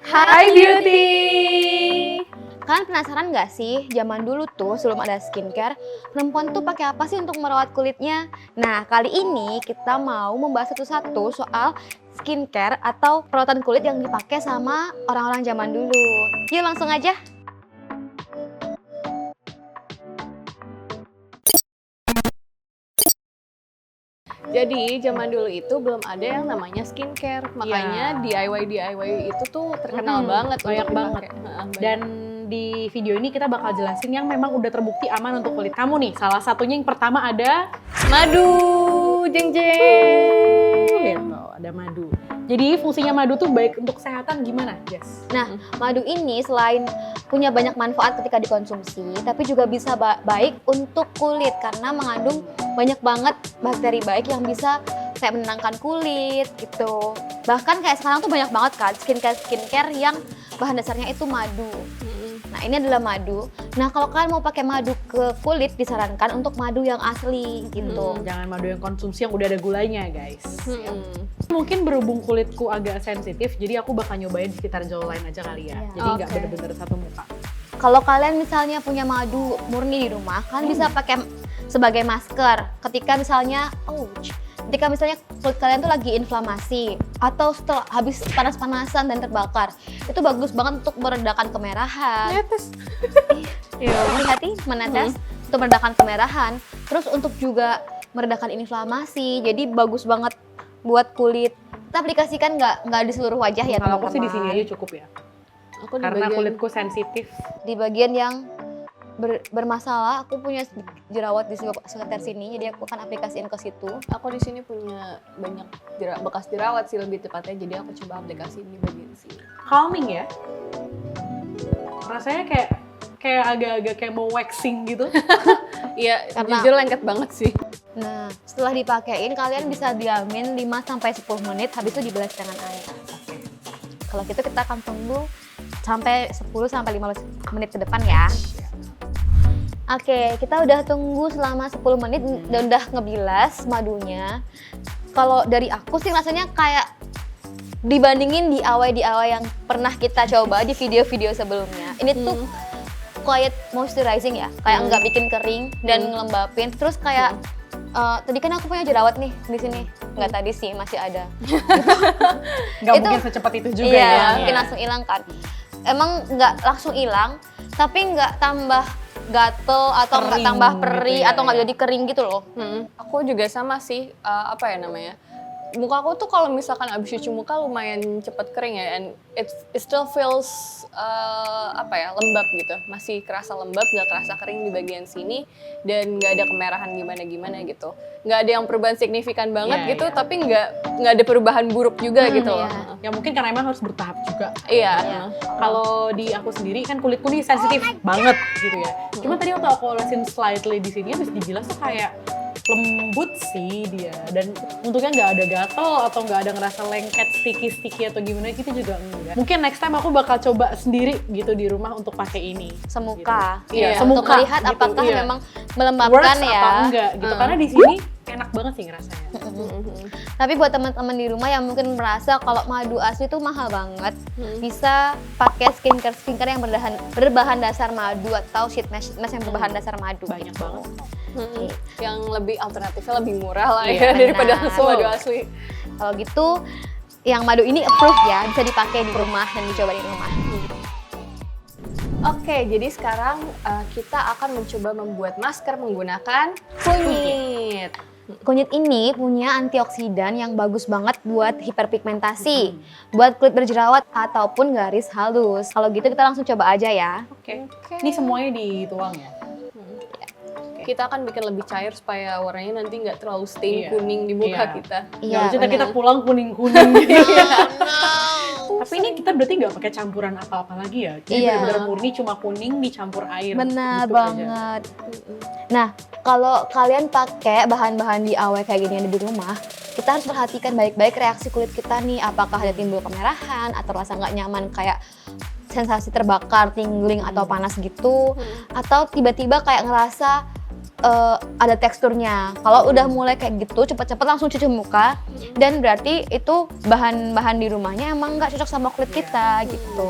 Hai Beauty! Kalian penasaran nggak sih, zaman dulu tuh sebelum ada skincare, perempuan tuh pakai apa sih untuk merawat kulitnya? Nah, kali ini kita mau membahas satu-satu soal skincare atau perawatan kulit yang dipakai sama orang-orang zaman dulu. Yuk langsung aja. Jadi zaman dulu itu belum ada yang namanya skincare, makanya DIY itu tuh terkenal banget, banyak untuk banget. dipakai. Banyak. Dan di video ini kita bakal jelasin yang memang udah terbukti aman untuk kulit kamu nih. Salah satunya yang pertama ada madu, jeng jeng. gitu, ada madu. Jadi fungsinya madu tuh baik untuk kesehatan gimana, Jess? Nah, madu ini selain punya banyak manfaat ketika dikonsumsi, tapi juga bisa baik untuk kulit karena mengandung banyak banget bakteri baik yang bisa kayak menenangkan kulit gitu. Bahkan kayak sekarang tuh banyak banget kan skincare yang bahan dasarnya itu madu. Nah, ini adalah madu. Nah, kalau kalian mau pakai madu ke kulit, disarankan untuk madu yang asli gitu. Jangan madu yang konsumsi yang udah ada gulanya, guys. Mungkin berhubung kulitku agak sensitif, jadi aku bakal nyobain di sekitar jawline aja kali ya. Jadi nggak Oke. bener-bener satu muka. Kalau kalian misalnya punya madu murni di rumah, kalian bisa pakai sebagai masker ketika misalnya ketika misalnya kulit kalian tuh lagi inflamasi atau setelah habis panas-panasan dan terbakar, itu bagus banget untuk meredakan kemerahan. Hati-hati menetes untuk meredakan kemerahan, terus untuk juga meredakan inflamasi. Jadi bagus banget buat kulit. Kita aplikasikan nggak di seluruh wajah ya Kalau teman-teman. aku sih di sini aja cukup ya. Aku di Karena bagian- kulitku sensitif. Di bagian yang bermasalah, aku punya jerawat di sekitar sini, jadi aku akan aplikasiin ke situ. Aku di sini punya banyak bekas jerawat sih lebih tepatnya, jadi aku coba aplikasi di bagian sini. Calming ya. Rasanya kayak agak-agak kayak mau waxing gitu. Iya, Karena- jujur lengket banget sih. Nah, setelah dipakein, kalian bisa diamin 5-10 menit, habis itu dibilas dengan air. Kalau gitu kita akan tunggu sampai 10-15 menit ke depan ya. Oke, kita udah tunggu selama 10 menit dan udah ngebilas madunya. Kalau dari aku sih rasanya kayak dibandingin DIY yang pernah kita coba di video-video sebelumnya. Ini tuh quiet moisturizing ya, kayak nggak bikin kering dan ngelembapin. Terus kayak tadi kan aku punya jerawat nih di sini. Nggak tadi sih, masih ada. Nggak Itu- mungkin secepat itu juga Iya, ya. mungkin langsung hilang kan. Emang nggak langsung hilang, tapi nggak tambah gatel atau nggak Kering tambah gitu perih ya, atau nggak ya. jadi kering gitu loh. Aku juga sama sih, apa ya namanya, muka aku tuh kalau misalkan abis cuci muka lumayan cepet kering ya, and it still feels lembab gitu, masih kerasa lembab, nggak kerasa kering di bagian sini, dan nggak ada kemerahan gimana gitu, nggak ada yang perubahan signifikan banget Iya, gitu, iya. tapi nggak ada perubahan buruk juga gitu loh. iya. Ya mungkin karena emang harus bertahap juga. Iya. Kalau di aku sendiri kan kulitku nih sensitif banget gitu ya. Cuma tadi waktu aku olesin slightly di sini habis dibilas tuh kayak lembut sih dia, dan untungnya nggak ada gatel atau nggak ada ngerasa lengket sticky atau gimana gitu juga enggak. Mungkin next time aku bakal coba sendiri gitu di rumah untuk pakai ini. Semuka. Gitu. Iya, Untuk semuka melihat gitu, apakah iya. memang melembabkan Works ya. apa enggak gitu. Karena di sini enak banget sih ngerasanya. Tapi buat teman-teman di rumah yang mungkin merasa kalau madu asli itu mahal banget, bisa pakai skincare yang berbahan dasar madu atau sheet mask yang berbahan dasar madu. Banyak gitu. banget. Yang lebih alternatifnya lebih murah lah Iya, ya daripada benar. langsung madu asli. Kalau gitu, yang madu ini approved ya, bisa dipakai di rumah dan dicoba di rumah. Oke, jadi sekarang kita akan mencoba membuat masker menggunakan kunyit. Kunyit ini punya antioksidan yang bagus banget buat hiperpigmentasi, buat kulit berjerawat ataupun garis halus. Kalau gitu kita langsung coba aja ya. Oke. Ini semuanya dituang ya. Kita akan bikin lebih cair supaya warnanya nanti nggak terlalu stain Iya. kuning di muka Iya. kita. Nggak lucu ntar kita benar. pulang kuning-kuning gitu. Tapi ini kita berarti nggak pakai campuran apa-apa lagi ya? Jadi Iya. benar-benar murni cuma kuning dicampur air. Benar gitu banget. Nah, kalau kalian pakai bahan-bahan DIY kayak gini yang ada di rumah, kita harus perhatikan baik-baik reaksi kulit kita nih. Apakah ada timbul kemerahan atau rasa nggak nyaman kayak sensasi terbakar, tingling atau panas gitu, atau tiba-tiba kayak ngerasa ada teksturnya. Kalau udah mulai kayak gitu, cepet-cepet langsung cuci muka, dan berarti itu bahan-bahan di rumahnya emang nggak cocok sama kulit kita gitu.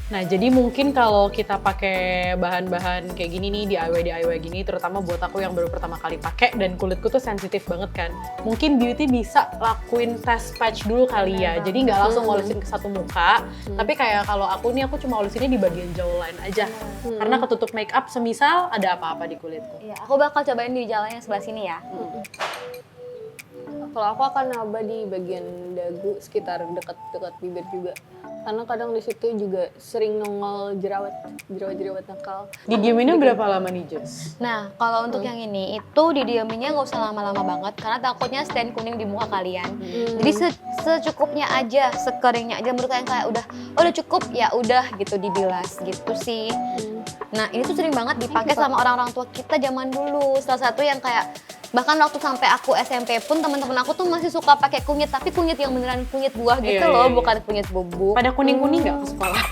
Nah, jadi mungkin kalau kita pakai bahan-bahan kayak gini nih, DIY gini, terutama buat aku yang baru pertama kali pakai dan kulitku tuh sensitif banget kan. Mungkin beauty bisa lakuin test patch dulu kali ya. Jadi nggak langsung olesin ke satu muka, tapi kayak kalau aku nih, aku cuma olesinnya di bagian jawline aja. Karena ketutup make up semisal ada apa-apa di kulitku. Iya, aku bakal cobain di jalan yang sebelah sini ya. Kalau aku akan nambah di bagian dagu sekitar dekat-dekat bibir juga. Karena kadang di situ juga sering nongol jerawat nakal. Didieminnya berapa lama nih, Jess? Nah, kalau untuk yang ini, itu didieminnya nggak usah lama-lama banget, karena takutnya stain kuning di muka kalian. Jadi secukupnya aja, sekeringnya aja. Menurut kalian kayak udah cukup, ya udah gitu dibilas gitu sih. Nah, ini tuh sering banget dipakai sama orang-orang tua kita zaman dulu. Salah satu yang kayak bahkan waktu sampai aku SMP pun teman-teman aku tuh masih suka pakai kunyit, tapi kunyit yang beneran kunyit buah gitu loh, bukan kunyit bubuk. Pada kuning-kuning nggak ke sekolah?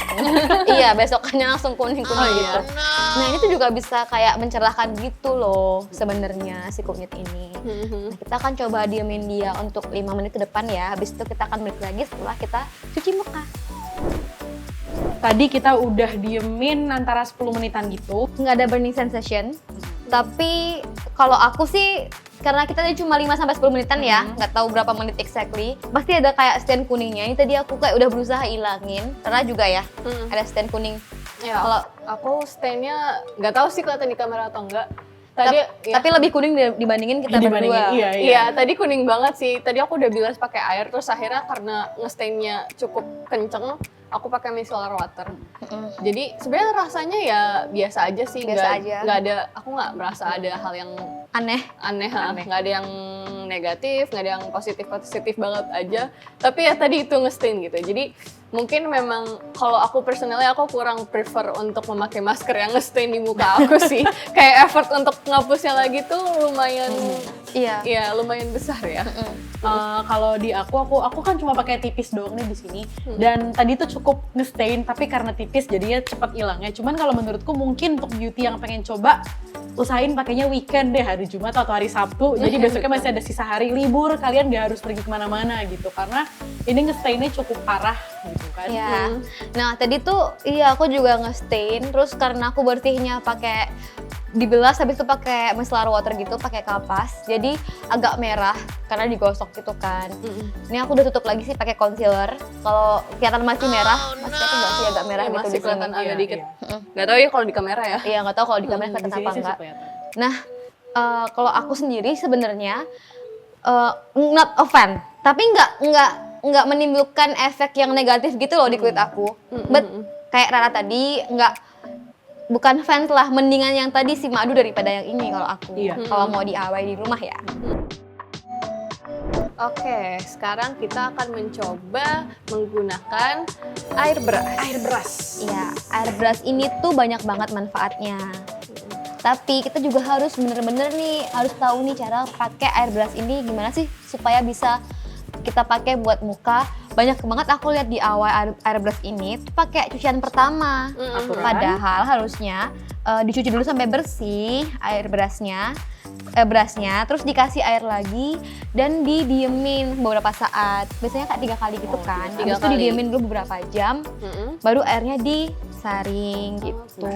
Iya, besokannya langsung kuning-kuning gitu. Iya. Nah, ini tuh juga bisa kayak mencerahkan gitu loh sebenarnya si kunyit ini. Nah, kita akan coba diemin dia untuk 5 menit ke depan ya. Habis itu kita akan balik lagi setelah kita cuci muka. Tadi kita udah diemin antara 10 menitan gitu. Nggak ada burning sensation. Tapi kalau aku sih, karena kita tadi cuma 5-10 menitan ya, nggak tahu berapa menit exactly, pasti ada kayak stain kuningnya. Ini tadi aku kayak udah berusaha ilangin, karena juga ya ada stain kuning. Ya, Kalau aku stainnya nggak tahu sih kelihatan di kamera atau enggak. Tadi ya. tapi lebih kuning dibandingin kita berdua. Iya, tadi kuning banget sih. Tadi aku udah bilas pakai air, terus akhirnya karena ngestainnya cukup kenceng, aku pakai micellar water. Jadi sebenarnya rasanya ya biasa aja sih, nggak ada, aku nggak merasa ada hal yang Aneh. nggak ada yang negatif, nggak ada yang positif banget aja. Tapi ya tadi itu ngestain gitu. Jadi mungkin memang kalau aku personally aku kurang prefer untuk memakai masker yang ngestain di muka aku sih. Kayak effort untuk ngapusnya lagi tuh lumayan, iya lumayan besar ya. Kalau di aku kan cuma pakai tipis doang nih di sini. Dan tadi tuh cukup ngestain, tapi karena tipis jadinya cepet hilangnya. Cuman kalau menurutku mungkin untuk beauty yang pengen coba, usahain pakainya weekend deh, hari Jumat atau hari Sabtu. Jadi besoknya masih ada sisa hari libur, kalian gak harus pergi kemana-mana gitu. Karena ini ngestainnya cukup parah gitu kan. Iya. Nah, tadi tuh aku juga ngestain, terus karena aku bersihnya pakai dibilas, habis itu pakai micellar water gitu, pakai kapas, jadi agak merah karena digosok gitu kan. Ini aku udah tutup lagi sih pakai concealer. Kalau kelihatan masih merah, masih aku nggak sih agak merah gitu Masih di sini. kelihatan agak dikit. Iya. Nggak tahu ya kalau di kamera ya. Iya, nggak tahu kalau di kamera Di kelihatan sini apa sih enggak. kelihatan. Nah, kalau aku sendiri sebenarnya not a fan, tapi nggak menimbulkan efek yang negatif gitu loh di kulit aku. But kayak Rara tadi bukan fans lah, mendingan yang tadi si madu daripada yang ini kalau aku. Iya. Kalau mau DIY di rumah ya. Oke, sekarang kita akan mencoba menggunakan airbrush. Iya, airbrush ini tuh banyak banget manfaatnya. Tapi kita juga harus bener-bener nih, harus tahu nih cara pakai airbrush ini gimana sih supaya bisa kita pakai buat muka. Banyak banget aku lihat di awal airbrush ini tuh pakai cucian pertama. Padahal harusnya dicuci dulu sampai bersih airbrushnya, terus dikasih air lagi dan didiemin beberapa saat. Biasanya kayak 3 kali gitu kan. Habis itu didiemin dulu beberapa jam, baru airnya disaring gitu.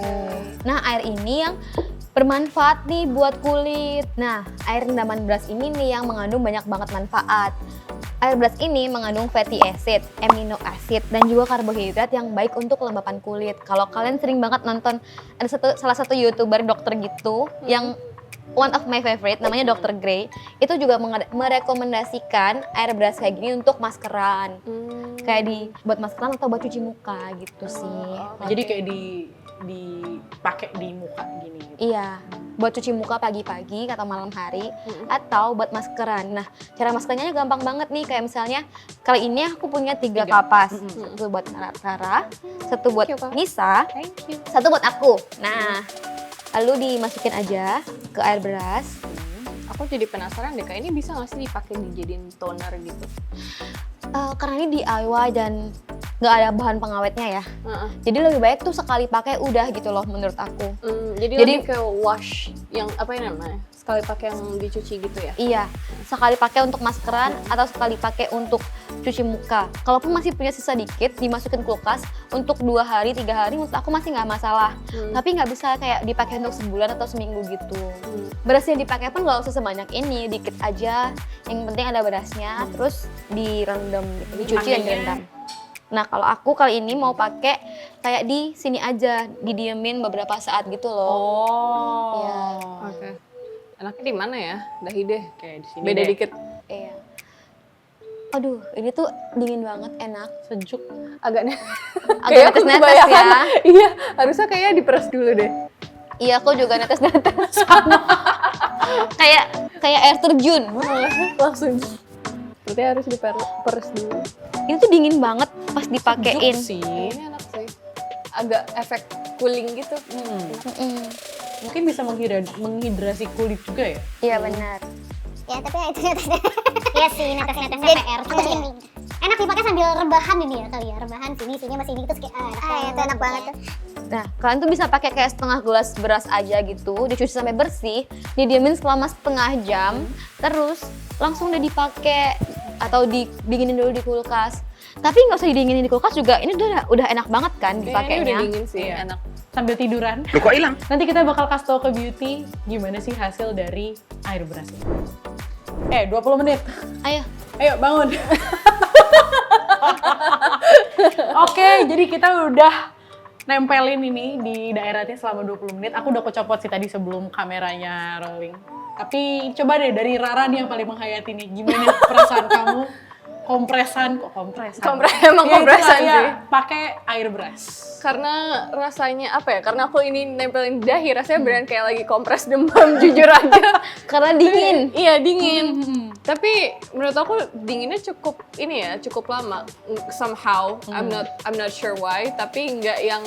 Nah, air ini yang bermanfaat nih buat kulit. Nah, air rendaman brush ini nih yang mengandung banyak banget manfaat. Airbrush ini mengandung fatty acid, amino acid, dan juga karbohidrat yang baik untuk kelembapan kulit. Kalau kalian sering banget nonton, ada salah satu YouTuber dokter gitu, yang one of my favorite, namanya Dr. Gray, itu juga merekomendasikan airbrush kayak gini untuk maskeran. Kayak buat maskeran atau buat cuci muka gitu sih. Jadi kayak dipakai di muka gini gitu. Iya, buat cuci muka pagi-pagi atau malam hari, atau buat maskeran. Nah, cara maskerannya gampang banget nih, kayak misalnya kali ini aku punya 3 kapas. Satu buat Rara, satu buat Nisa, satu buat aku. Nah, lalu dimasukin aja ke airbrush. Aku jadi penasaran deh, kayak ini bisa nggak sih dipakai dijadiin toner gitu? Karena ini DIY dan nggak ada bahan pengawetnya ya. Heeh. Jadi lebih baik tuh sekali pakai udah gitu loh menurut aku. Jadi lebih ke wash yang apa ya namanya? Sekali pakai yang dicuci gitu ya? Iya, sekali pakai untuk maskeran atau sekali pakai untuk cuci muka. Kalaupun masih punya sisa dikit, dimasukin kulkas untuk 2 hari, 3 hari, menurut aku masih nggak masalah. Tapi nggak bisa kayak dipakai untuk sebulan atau seminggu gitu. Beras yang dipakai pun nggak usah sebanyak ini, dikit aja. Yang penting ada berasnya, terus direndam, gitu, dicuci dan direndam. Nah kalau aku kali ini mau pakai kayak di sini aja, didiemin beberapa saat gitu loh. Oh. Iya. Oke. Enaknya di mana ya? Dahi deh. Kayak di sini Beda deh. dikit. Iya. Aduh, ini tuh dingin banget, enak. Sejuk. Agak Agak netes-netes kebayang. ya. Iya, harusnya kayaknya diperes dulu deh. Iya, aku juga netes-netes. kayak air terjun. Langsung. Berarti harus diperes dulu. Ini tuh dingin banget pas dipakein. Sejuk sih. Ini enak sih. Agak efek cooling gitu. Mm-mm. Mungkin bisa menghidrasi kulit juga ya? Iya benar. Ya tapi itu netesnya. Iya sih netesnya PR. Aku bikin enak dipakai sambil rebahan ini ya kali ya, rebahan sini masih ini terus kayak itu enak banget tuh. Nah, kalian tuh bisa pakai kayak setengah gelas beras aja gitu, dicuci sampai bersih, didiemin selama setengah jam, terus langsung deh dipakai atau didinginin dulu di kulkas. Tapi nggak usah didinginin di kulkas juga, ini udah enak banget kan Kayaknya ini dipakainya. udah dingin sih, Iya. enak. Sambil tiduran. Loh kok hilang? Nanti kita bakal kasih tau ke Beauty gimana sih hasil dari air beras ini. 20 menit. Ayo, Ayo bangun. Oke, jadi kita udah nempelin ini di daerahnya selama 20 menit. Aku udah kecopot sih tadi sebelum kameranya rolling. Tapi coba deh dari Rara nih yang paling menghayati nih. Gimana perasaan kamu kompresan? Emang Ya, kompresan itulah, ya, sih. pakai air beras. Karena rasanya apa ya? Karena aku ini nempelin di dahi, rasanya beneran kayak lagi kompres demam jujur aja. karena dingin. Iya dingin. Tapi menurut aku dinginnya cukup ini ya, cukup lama. Somehow, I'm not sure why. Tapi nggak yang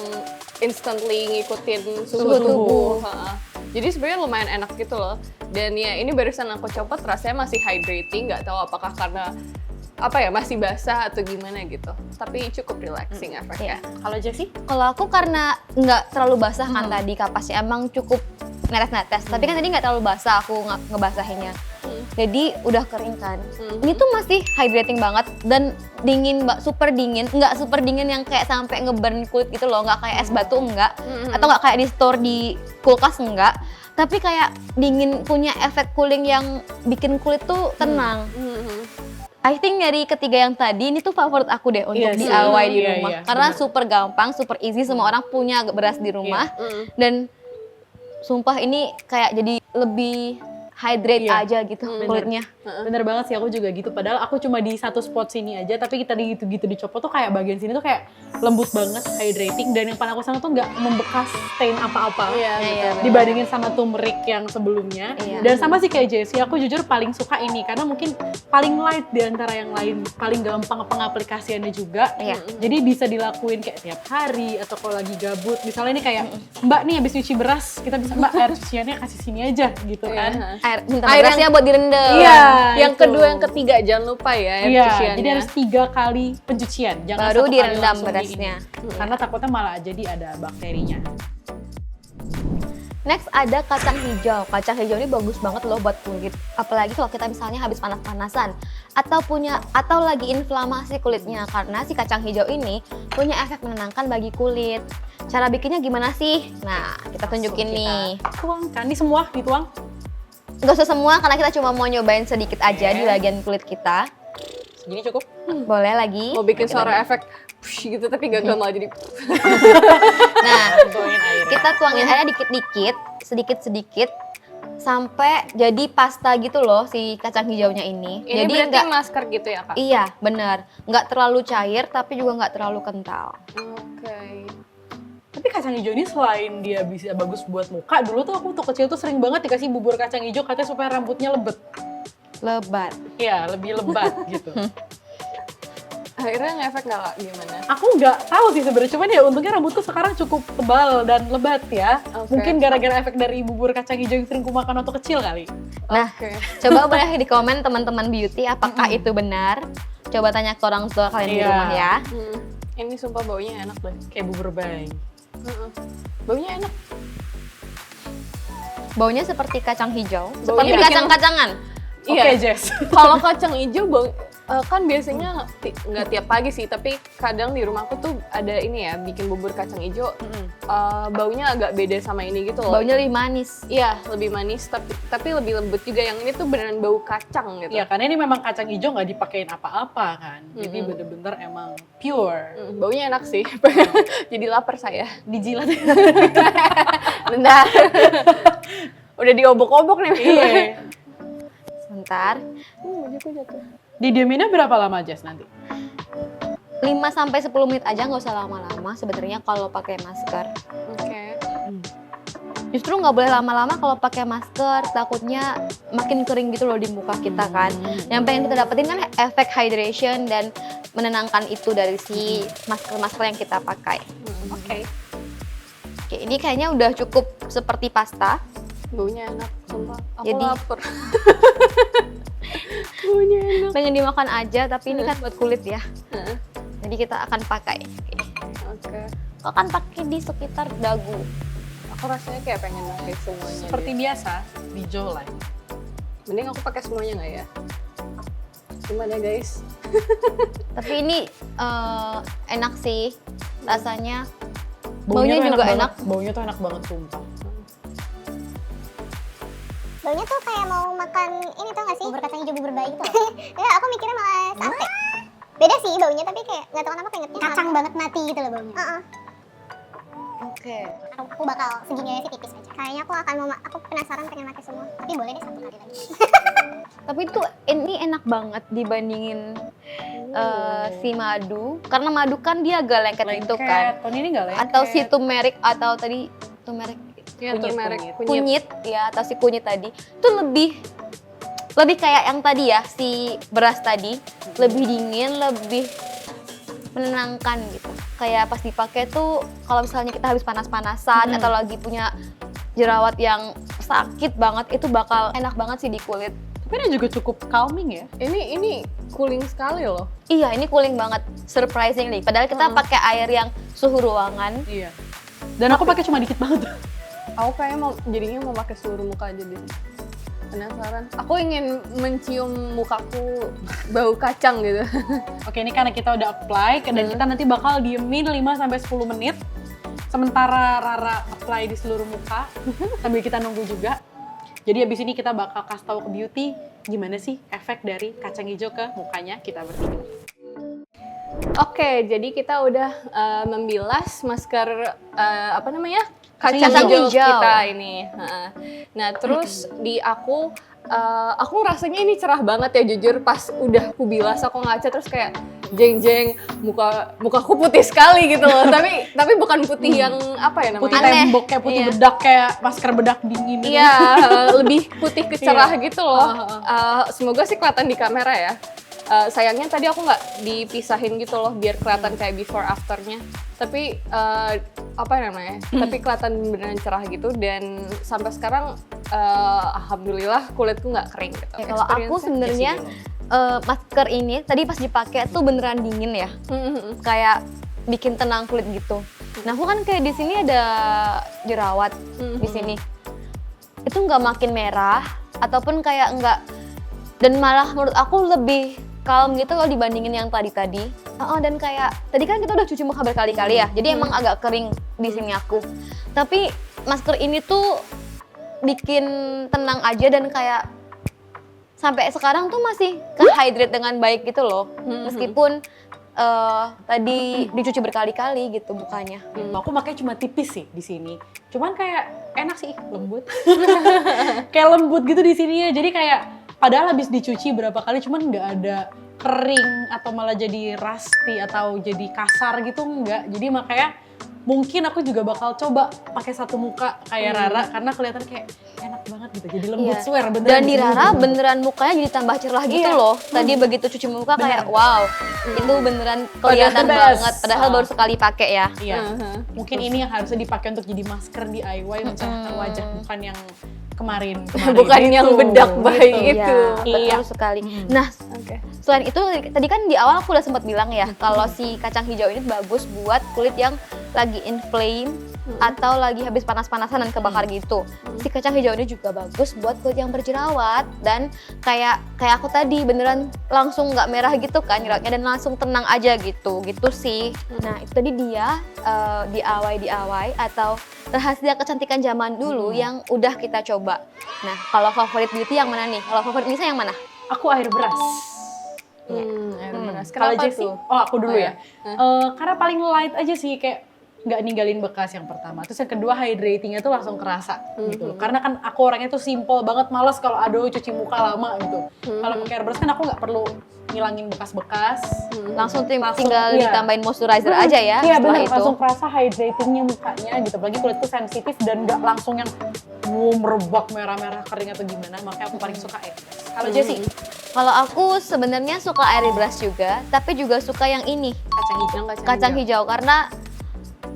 instantly ngikutin suhu tubuh. Ha. Jadi sebenarnya lumayan enak gitu loh. Dan ya ini barusan aku copot, rasanya masih hydrating. Nggak tahu apakah karena apa ya masih basah atau gimana gitu. Tapi cukup relaxing efeknya. Kalau Jessie? Kalau aku karena nggak terlalu basah kan tadi kapasnya emang cukup netes-netes. Tapi kan tadi nggak terlalu basah aku ngebasahinnya. Jadi udah kering kan. Ini tuh masih hydrating banget dan dingin, super dingin. Nggak super dingin yang kayak sampai ngeburn kulit gitu loh. Nggak kayak es batu enggak. Atau nggak kayak di store di kulkas enggak. Tapi kayak dingin, punya efek cooling yang bikin kulit tuh tenang. I think dari ketiga yang tadi ini tuh favorit aku deh untuk Iya sih. DIY di Iya, rumah. iya, Karena benar. super gampang, super easy, semua orang punya beras di rumah. Dan sumpah ini kayak jadi lebih hydrate Iya, aja gitu kulitnya. Bener banget sih, aku juga gitu. Padahal aku cuma di satu spot sini aja, tapi kita gitu-gitu dicopot tuh kayak bagian sini tuh kayak lembut banget, hydrating. Dan yang paling aku sangat tuh nggak membekas stain apa-apa. Iya, betul. Dibandingin sama turmeric yang sebelumnya. Iya. Dan sama sih kayak Jessie, aku jujur paling suka ini. Karena mungkin paling light di antara yang lain. Paling gampang pengaplikasiannya juga. Iya. Jadi bisa dilakuin kayak tiap hari, atau kalau lagi gabut. Misalnya ini kayak, Mbak nih habis cuci beras, kita bisa, Mbak air cuciannya kasih sini aja gitu kan. Minta Air berasnya buat direndam. Iya. Yang itu. kedua, yang ketiga jangan lupa ya air Iya, cuciannya. jadi harus 3 kali pencucian. Jangan Baru satu kali direndam langsung berasnya. ini. Karena takutnya malah jadi ada bakterinya. Next ada kacang hijau. Kacang hijau ini bagus banget loh buat kulit. Apalagi kalau kita misalnya habis panas-panasan atau lagi inflamasi kulitnya, karena si kacang hijau ini punya efek menenangkan bagi kulit. Cara bikinnya gimana sih? Nah, kita tunjukin nih. Tuangkan, ini semua dituang. Nggak usah semua karena kita cuma mau nyobain sedikit aja di bagian kulit kita. Segini cukup. Boleh lagi. Mau bikin suara efek push gitu tapi gagal malah jadi. Nah, Tuangin airnya. kita tuangin airnya dikit-dikit, sedikit-sedikit sampai jadi pasta gitu loh si kacang hijaunya ini. Ini Jadi berarti nggak, masker gitu ya kak? iya benar, nggak terlalu cair tapi juga nggak terlalu kental. Oke. Tapi kacang hijau ini selain dia bisa bagus buat muka, dulu tuh aku kecil tuh sering banget dikasih bubur kacang hijau katanya supaya rambutnya lebet. Lebat. Iya, lebih lebat gitu. Akhirnya ngefek nggak kak? Gimana? Aku nggak tahu sih sebenarnya, cuman ya untungnya rambutku sekarang cukup tebal dan lebat ya. Oke. Mungkin gara-gara efek dari bubur kacang hijau yang sering kumakan waktu kecil kali. Nah, Oke. coba boleh di komen teman-teman beauty apakah itu benar. Coba tanya ke orang tua kalian di Iya. rumah ya. Ini sumpah baunya enak deh. Kayak bubur bayi. Baunya enak. Baunya seperti kacang hijau, Baunya seperti bikin- kacang-kacangan. Oke, Iya. Jess. Kalau kacang hijau kan biasanya nggak tiap pagi sih, tapi kadang di rumahku tuh ada ini ya, bikin bubur kacang hijau. Baunya agak beda sama ini gitu loh. Baunya lebih manis. Iya, lebih manis tapi lebih lembut juga. Yang ini tuh beneran bau kacang gitu. Iya, karena ini memang kacang hijau nggak dipakein apa-apa kan. Jadi bener-bener emang pure. Baunya enak sih. Jadi lapar saya. Dijilat. Bentar. Udah diobok-obok nih. Iya. Sebentar. Bajuku jatuh. Didieminnya berapa lama, Jess, nanti? 5-10 menit aja, nggak usah lama-lama sebenarnya kalau pakai masker. Oke. Justru nggak boleh lama-lama kalau pakai masker, takutnya makin kering gitu loh di muka kita kan. Yang pengen kita dapetin kan efek hydration dan menenangkan itu dari si masker-masker yang kita pakai. Oke. Oke, ini kayaknya udah cukup seperti pasta. Baunya enak, sumpah. Aku Jadi- lapar. Baunya enak. Pengen dimakan aja, tapi ini kan buat kulit ya. Heeh. Jadi kita akan pakai. Oke. Kau akan pakai di sekitar dagu. Aku rasanya kayak pengen pakai semuanya. Seperti biasa, di jawline. Mending aku pakai semuanya nggak ya? Gimana guys? Tapi ini enak sih rasanya. Baunya Baunya tuh juga banget. enak. Baunya tuh enak banget, sumpah. Baunya tuh kayak mau makan ini tau gak sih? Bubur kacang hijau bubur bayi gitu. Ya aku mikirnya malah sate. Beda sih baunya tapi kayak nggak tahu kenapa pengennya kacang banget mati gitu loh baunya. Oke. Aku bakal segini aja sih tipis aja. Kayaknya aku penasaran pengen pakai semua. Tapi boleh deh 1 kali lagi. Tapi tuh ini enak banget dibandingin si madu. Karena madu kan dia agak lengket gitu kan. Kalau ini nggak lengket. Atau si turmeric atau tadi turmeric Ya, turmeric, kunyit ya, atau si kunyit tadi. Itu lebih kayak yang tadi ya, si beras tadi. Lebih dingin, lebih menenangkan gitu. Kayak pas dipakai tuh kalau misalnya kita habis panas-panasan atau lagi punya jerawat yang sakit banget, itu bakal enak banget sih di kulit. Tapi ini juga cukup calming ya. Ini cooling sekali loh. Iya, ini cooling banget, surprisingly. Padahal kita pakai air yang suhu ruangan. Iya. Dan aku pakai cuma dikit banget. Aku kayaknya jadinya mau pakai seluruh muka aja deh. Penasaran. Aku ingin mencium mukaku bau kacang gitu. Oke, ini karena kita udah apply dan kita nanti bakal diemin 5-10 menit. Sementara Rara apply di seluruh muka sambil kita nunggu juga. Jadi abis ini kita bakal kasih tahu ke Beauty gimana sih efek dari kacang hijau ke mukanya kita bertiga. Oke, jadi kita udah membilas masker apa namanya? Kacang Kacang hijau hijau. kita ini. Heeh. Nah, terus di aku rasanya ini cerah banget ya jujur, pas udah aku bilas aku ngaca terus kayak jeng-jeng mukaku putih sekali gitu loh. tapi bukan putih yang apa ya namanya? Putih Aneh. tembok kayak putih Iya. bedak kayak masker bedak dingin. gitu. Iya, lebih putih kecerah Iya. gitu loh. Semoga sih kelihatan di kamera ya. Sayangnya tadi aku nggak dipisahin gitu loh biar kelihatan kayak before afternya. Tapi apa namanya? Tapi kelihatan beneran cerah gitu dan sampai sekarang alhamdulillah kulitku nggak kering gitu. Ya, kalau aku Experience-nya sebenarnya di sini masker ini tadi pas dipakai tuh beneran dingin ya. loh. Kayak bikin tenang kulit gitu. Nah, aku kan kayak di sini ada jerawat di sini. Itu nggak makin merah ataupun kayak nggak, dan malah menurut aku lebih calm gitu kalau dibandingin yang tadi. Dan kayak tadi kan kita udah cuci muka berkali-kali ya. Jadi emang agak kering di sini aku. Tapi masker ini tuh bikin tenang aja dan kayak sampai sekarang tuh masih ke-hydrate dengan baik gitu loh. Meskipun tadi dicuci berkali-kali gitu mukanya. Aku makanya cuma tipis sih di sini. Cuman kayak enak sih, lembut. Kayak lembut gitu di sini ya. Jadi kayak padahal habis dicuci berapa kali cuman nggak ada kering atau malah jadi rusty atau jadi kasar gitu, enggak. Jadi makanya mungkin aku juga bakal coba pakai satu muka kayak Rara karena kelihatan kayak enak banget gitu. Jadi lembut, Iya. swear beneran. Dan di Rara beneran mukanya jadi tambah cerah gitu Iya. loh. Tadi begitu cuci muka kayak wow, itu beneran Padahal kelihatan the best. banget. Padahal baru sekali pakai ya. Iya. Mungkin ini yang harusnya dipakai untuk jadi masker DIY mencerahkan wajah, bukan yang kemarin Bukan itu. yang bedak bayi Iya, itu. betul sekali. Nah, Oke. selain itu tadi kan di awal aku udah sempat bilang ya kalau si kacang hijau ini bagus buat kulit yang lagi inflame atau lagi habis panas-panasan dan kebakar gitu. Si kacang hijau ini juga bagus buat kulit yang berjerawat dan kayak aku tadi beneran langsung nggak merah gitu kan jerawatnya dan langsung tenang aja gitu sih. Nah itu tadi dia DIY atau rahasia kecantikan zaman dulu yang udah kita coba. Nah kalau favorit beauty yang mana nih? Kalau favorit Nisa yang mana? Aku air beras. Air beras. Kalau Kenapa Jessie, tuh? aku dulu Oh, ya. ya. Karena paling light aja sih, kayak nggak ninggalin bekas yang pertama. Terus yang kedua hydratingnya tuh langsung kerasa gitu loh. Karena kan aku orangnya tuh simple banget, malas kalau aduh cuci muka lama gitu. Kalau pakai air beras kan aku nggak perlu ngilangin bekas-bekas. Langsung Langsung, tinggal iya. ditambahin moisturizer aja ya Iya setelah benar, itu. langsung kerasa hydratingnya mukanya gitu. Apalagi kulitku sensitif dan nggak langsung yang merebak merah-merah kering atau gimana. Makanya aku paling suka air beras. Kalau Jessie, Kalau aku sebenarnya suka air brush juga, tapi juga suka yang ini, kacang hijau. kacang hijau karena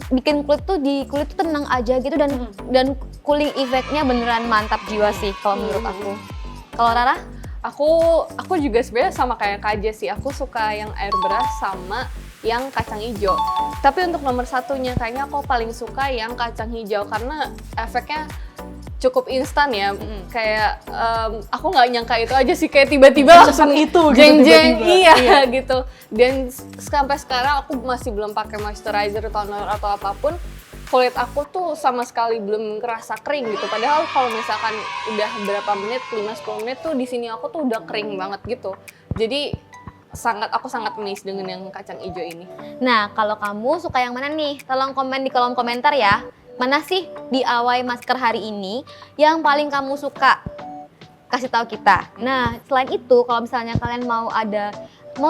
bikin kulit tuh tenang aja gitu dan cooling effect-nya beneran mantap jiwa sih kalau menurut aku. Kalau Rara? Aku juga sebenarnya sama kayak Kak Jess sih. Aku suka yang air beras sama yang kacang hijau. Tapi untuk nomor satunya kayaknya aku paling suka yang kacang hijau karena efeknya cukup instan ya. Kayak aku nggak nyangka itu aja sih, kayak tiba-tiba langsung itu gitu, jeng-jeng, tiba-tiba. iya gitu. Dan sampai sekarang aku masih belum pakai moisturizer, toner atau apapun. Kulit aku tuh sama sekali belum kerasa kering gitu. Padahal kalau misalkan udah berapa menit, 5-10 menit tuh di sini aku tuh udah kering banget gitu. Jadi aku sangat amazed dengan yang kacang hijau ini. Nah, kalau kamu suka yang mana nih? Tolong komen di kolom komentar ya. Mana sih DIY masker hari ini yang paling kamu suka? Kasih tahu kita. Nah, selain itu kalau misalnya kalian mau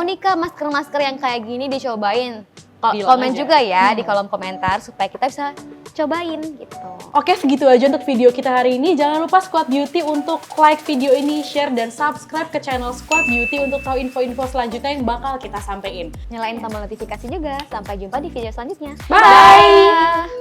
nikah masker-masker yang kayak gini dicobain, Bilang komen aja. juga ya di kolom komentar supaya kita bisa cobain gitu. Oke, segitu aja untuk video kita hari ini. Jangan lupa Squad Beauty untuk like video ini, share, dan subscribe ke channel Squad Beauty untuk tahu info-info selanjutnya yang bakal kita sampein. Nyalain tombol notifikasi juga. Sampai jumpa di video selanjutnya. Bye!